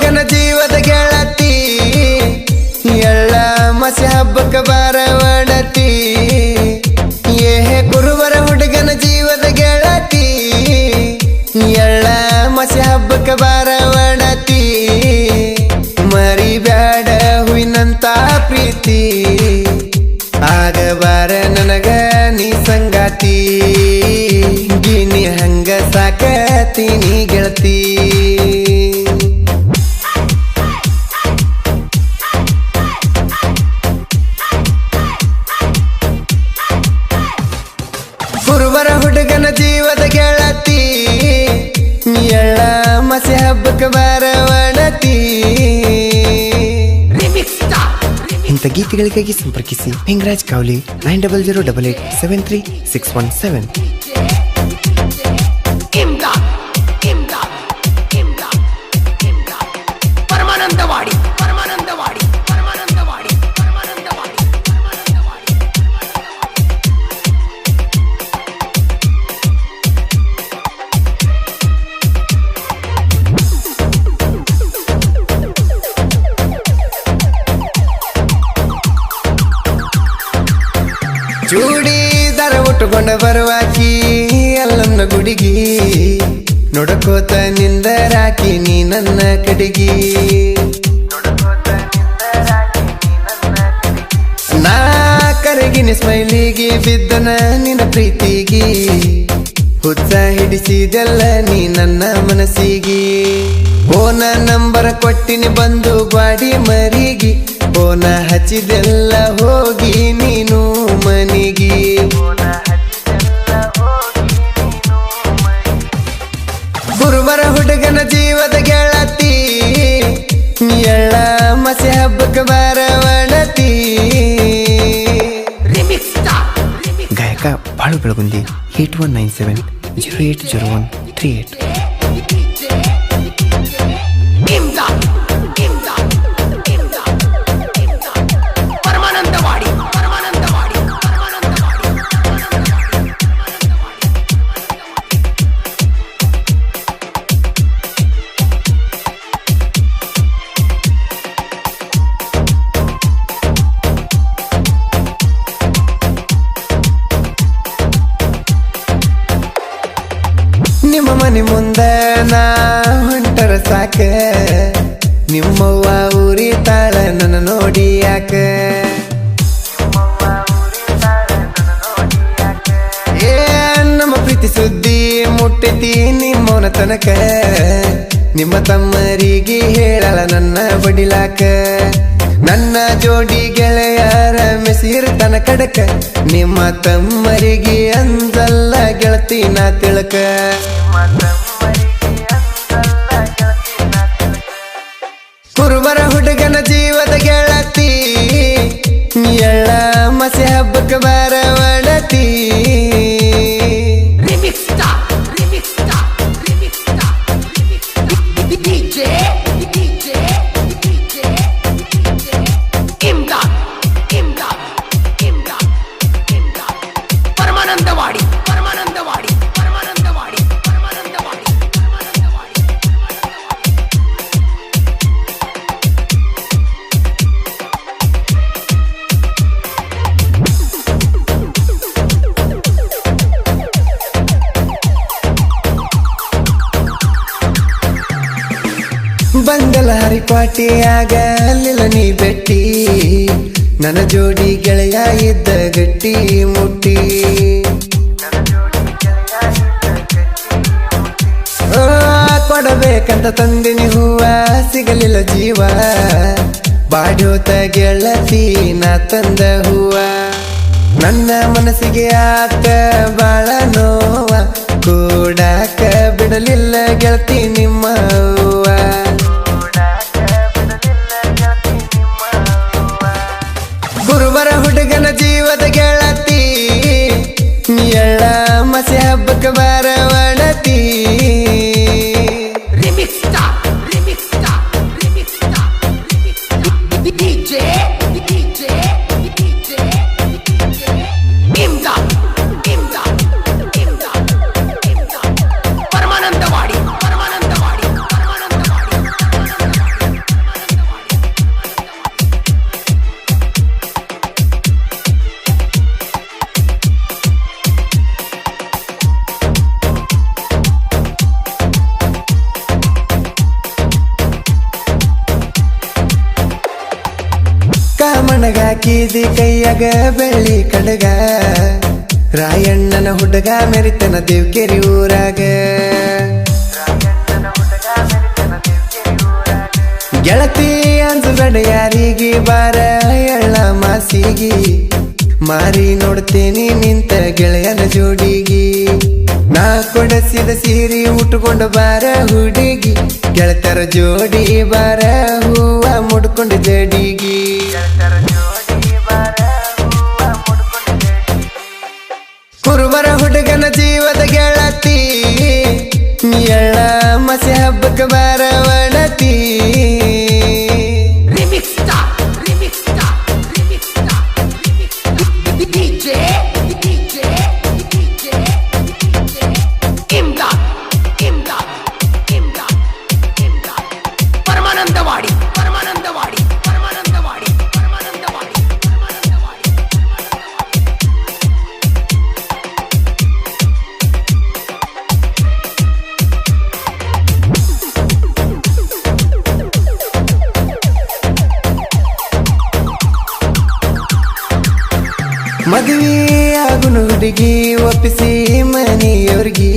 ಹುಡುಗನ ಜೀವದ ಗೆಳತಿ ಎಳ್ಳ ಮಸಿ ಹಬ್ಬಕ್ಕ ಬಾರವಣತಿ ಕುರುಬರ ಹುಡುಗನ ಜೀವದ ಗೆಳತಿ ಎಳ್ಳ ಮಸಿ ಹಬ್ಬಕ್ಕ ಬಾರವಣತಿ ಮರಿಬ್ಯಾಡ ಹೂವಿನಂತ ಪ್ರೀತಿ ಆಗಬಾರ ನನಗ ನೀ ಸಂಗಾತಿ ಗಿನಿ ಹಂಗ ಸಾಕತೀನಿ ಗೆಳತಿ ಕುರುಬರ ಹುಡುಗನ ಜೀವದ ಗೆಳತಿ ಎಳ್ಳ ಮಸಿ ಹಬ್ಬಕ್ಕೆ ಬಾರವಣತಿ ಇಂಥ ಗೀತೆಗಳಿಗಾಗಿ ಸಂಪರ್ಕಿಸಿ ಹಿಂಗರಾಜ್ ಕಾವಲಿ 9008873617. ಚೂಡಿದಾರ ಉಟ್ಟುಕೊಂಡ ಬರುವಾಕಿ ಅಲ್ಲನ್ನ ಗುಡಿಗಿ ನೋಡಕೋತ ನಿಂದರಾಕಿ ನೀ ನನ್ನ ಕಡಿಗಿ ನಾ ಕರಗಿನ ಸ್ಮೈಲಿಗಿ ಬಿದ್ದನ ನಿನ್ನ ಪ್ರೀತಿಗಿ ಹುಚ್ಚ ಹಿಡಿಸಿದೆಲ್ಲ ನೀ ನನ್ನ ಮನಸ್ಸಿಗಿ ಫೋನ ನಂಬರ ಕೊಟ್ಟಿನಿ ಬಂದು ಗ್ವಾಡಿ ಮರಿಗಿ ಫೋನ ಹಚ್ಚಿದೆಲ್ಲ ಹೋಗಿ ನೀನು ಮನಿಗಿ ಕುರುಬರ ಹುಡುಗನ ಜೀವದ ಗೆಳತಿ ಎಳ್ಳ ಮಸಿ ಹಬ್ಬಕ್ಕೆ ಬಾರವಣತಿ ಗಾಯಕ ಬಾಳು ಬೆಳಗುಂದಿ 8197080138. ನಿಮ್ಮ ಮನೆ ಮುಂದ ನಾ ಹೊಂಟರ ಸಾಕ ನಿಮ್ಮವ್ವ ಊರಿ ತಾಳ ನನ್ನ ನೋಡಿ ಯಾಕ ಏ ನಮ್ಮ ಪ್ರೀತಿ ಸುದ್ದಿ ಮುಟ್ಟೈತಿ ನಿಮ್ಮವನ ತನಕ ನಿಮ್ಮ ತಮ್ಮರಿಗೆ ಹೇಳಲ್ಲ ನನ್ನ ಬಡಿಲಾಕ ನನ್ನ ಜೋಡಿ ಗೆಳೆಯರ ಮೆಸಿರ್ತನ ಕಡಕ ನಿಮ್ಮ ತಮ್ಮರಿಗೆ ಅಂದಲ್ಲ ಗೆಳತಿ ನಾ ತಿಳಕ ಕುರುಬರ ಹುಡುಗನ ಜೀವದ ಗೆಳತಿ ಎಳ್ಳ ಮಸಿ ಹಬ್ಬಕ್ಕೆ ಬಾರವಣತಿ ಬಂಗಲ ಹರಿಪಾಟಿಯಾಗ ಅಲ್ಲಿಲ್ಲ ನೀ ಬೆಟ್ಟಿ ನನ್ನ ಜೋಡಿ ಗೆಳೆಯ ಇದ್ದ ಗಟ್ಟಿ ಮುಟ್ಟಿ ಕೊಡಬೇಕಂತ ತಂದಿನಿ ಹೂವ ಸಿಗಲಿಲ್ಲ ಜೀವ ಬಾಡ್ಯೋತ ಗೆಳತಿ ನಾ ತಂದ ಹೂವ ನನ್ನ ಮನಸ್ಸಿಗೆ ಆತ ಬಾಳ ನೋವ ಕೂಡಾಕ ಬಿಡಲಿಲ್ಲ ಗೆಳತಿ ನಿಮ್ಮ ಹೂವ ಕುರುಬರ ಹುಡುಗನ ಜೀವದ ಗೆಳತಿ ಎಳ್ಳ ಮಸಿ ಹಬ್ಬಕ್ಕೆ ಬಾರವಣತಿ ನನಗಾಕಿದಿ ಕೈಯಾಗ ಬೆಳ್ಳಿ ಕಡಗ ರಾಯಣ್ಣನ ಹುಡುಗ ಮೆರಿತನ ದೇವ್ಕೆರಿ ಊರಾಗ ಗೆಳತಿ ಅಂಜುಗಡ ಯಾರಿಗೆ ಬಾರ ಎಳ್ಳ ಮಾಸಿಗಿ ಮಾರಿ ನೋಡ್ತೇನಿ ನಿಂತ ಗೆಳೆಯನ ಜೋಡಿಗಿ ನಾ ಕೊಡಸಿದ ಸೀರೆ ಉಟ್ಕೊಂಡು ಬಾರ ಹುಡುಗಿ ಗೆಳತರ ಜೋಡಿ ಬಾರ ಹೂವ ಮುಡ್ಕೊಂಡು ಜಡಿಗಿ ಕುರುಬರ ಹುಡುಗನ ಜೀವದ ಗೆಳತಿ ಎಳ್ಳ ಮಸೆ ಹಬ್ಬಕ್ಕೆ ಬಾರ ಒಡತಿ ಮದುವೆ ಆಗುನು ಹುಡುಗಿ ಒಪ್ಪಿಸಿ ಮನೆಯವ್ರಿಗೆ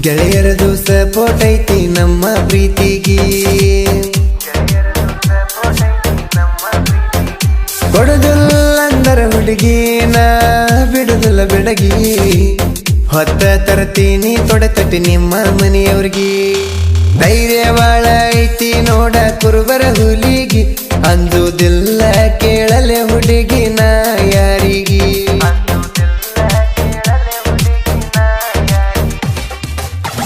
ಗೆಳೆಯರದು ಸಪೋರ್ಟ್ ಐತಿ ನಮ್ಮ ಪ್ರೀತಿಗೆ ಕೊಡುದಿಲ್ಲ ಅಂದರ ಹುಡುಗಿ ನಾ ಬಿಡುದಿಲ್ಲ ಬೆಡಗಿ ಹೊತ್ತ ತರ್ತೀನಿ ತೊಡೆತಟ್ಟಿ ನಿಮ್ಮ ಮನೆಯವ್ರಿಗೆ ಧೈರ್ಯವಾಳ ಐತಿ ನೋಡ ಕುರುಬರ ಹುಲಿಗಿ ಅಂದುದಿಲ್ಲ ಕೇಳಲೆ ಹುಡುಗಿ ನಾ ಯಾರಿಗಿ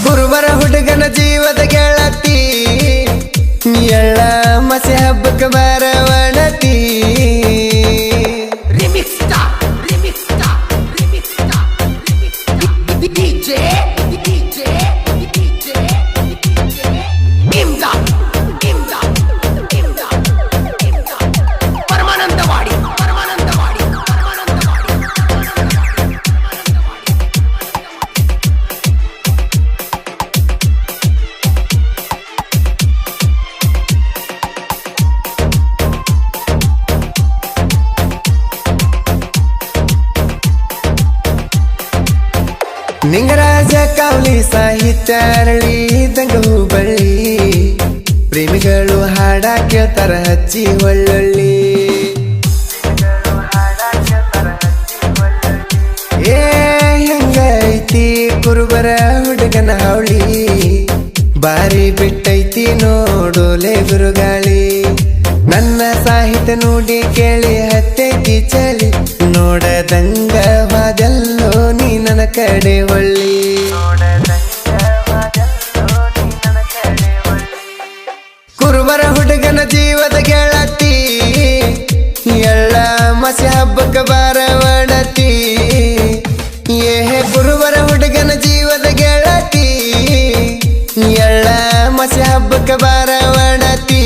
ಕುರುಬರ ಹುಡುಗನ ಜೀವದ ಗೆಳತಿ ಎಳ್ಳ ಮಸೆ ಹಬ್ಬಕ್ಕೆ ಬಾರ ಒಡತಿ ನಿಂಗರಾಜ ಕಾವಲಿ ಸಾಹಿತ್ಯ ಅರಳಿ ದಂಗ ಹೂಬಳ್ಳಿ ಪ್ರೇಮಿಗಳು ಹಾಡ ಕೇಳ್ತಾರ ಹಚ್ಚಿ ಒಳ್ಳೊಳ್ಳಿ ಏ ಹೆಂಗೈತಿ ಕುರುಬರ ಹುಡುಗನ ಹಾವಳಿ ಬಾರಿ ಬಿಟ್ಟೈತಿ ನೋಡೋಲೆ ಗುರುಗಾಳಿ ನನ್ನ ಸಾಹಿತ್ಯ ನುಡಿ ಕೇಳಿ ಹತ್ತೈತಿ ಚಳಿ ನೋಡದಂಗ ವಾದಲ್ಲೋ ನೀ ನನ್ನ ಕಡೆ ಒಳ್ಳಿ ಕುರುಬರ ಹುಡುಗನ ಜೀವದ ಗೆಳತಿ ಎಳ್ಳ ಮಸೆ ಹಬ್ಬಕ್ಕೆ ಬಾರ ಒಡತಿ ಏ ಕುರುಬರ ಹುಡುಗನ ಜೀವದ ಗೆಳತಿ ಎಳ್ಳ ಮಸೆ ಹಬ್ಬಕ್ಕೆ ಬಾರ ಒಡತಿ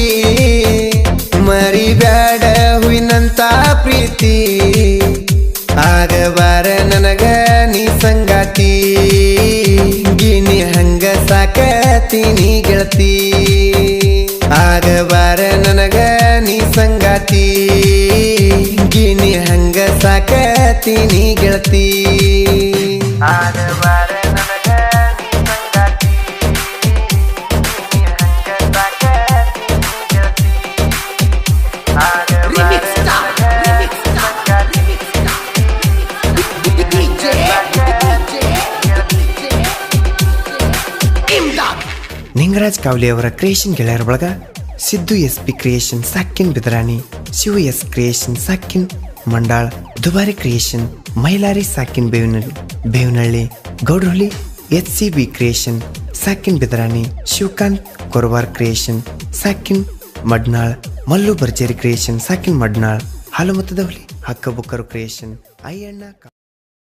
ಮರಿಬ್ಯಾಡ ಹುಯಿನಂತ ಪ್ರೀತಿ ಆಗಬಾರ ನನಗ ನೀ ಸಂಗಾತಿ ಗಿನಿ ಹಂಗ ಸಾಕತೀನಿ ಗೆಳತಿ ಆಗಬಾರ ನನಗ ನೀ ಸಂಗಾತಿ ಗಿನಿ ಹಂಗ ಸಾಕತೀನಿ ಗೆಳತಿ ಆಗಬಾರ ನನಗ ನೀ ಸಂಗಾತಿ ಗಿನಿ ಹಂಗ ಸಾಕತೀನಿ ಗೆಳತಿ ನಿಂಗರಾಜ್ ಕಾವಲಿ ಅವರ ಕ್ರಿಯೇಷನ್ ಗೆಳೆಯರ ಬಳಗ ಸಿದ್ದು SP ಕ್ರಿಯೇಷನ್ ಸಾಕಿನ್ ಬಿದರಾಣಿ, ಶಿವ S ಕ್ರಿಯೇಷನ್ ಸಾಕಿನ್ ಮಂಡಾಳ್, ದುಬಾರಿ ಕ್ರಿಯೇಷನ್ ಮೈಲಾರಿ ಸಾಕಿನ್ ಬೇವನಹಳ್ಳಿ, ಗೌಡ್ರಹಳ್ಳಿ HCB ಕ್ರಿಯೇಷನ್ ಸಾಕಿನ್ ಬಿದರಾಣಿ, ಶಿವಕಾಂತ್ ಕೊರವಾರ್ ಕ್ರಿಯೇಷನ್ ಸಾಕಿನ್ ಮಡ್ನಾಳ್, ಮಲ್ಲು ಬರ್ಜೇರಿ ಕ್ರಿಯೇಷನ್ ಸಾಕಿನ್ ಮಡ್ನಾಳ್, ಹಾಲುಮತದ ಹುಲಿ ಹಕ್ಕಬುಕ್ಕರು ಕ್ರಿಯೇಷನ್ ಅಯ್ಯಣ್ಣ.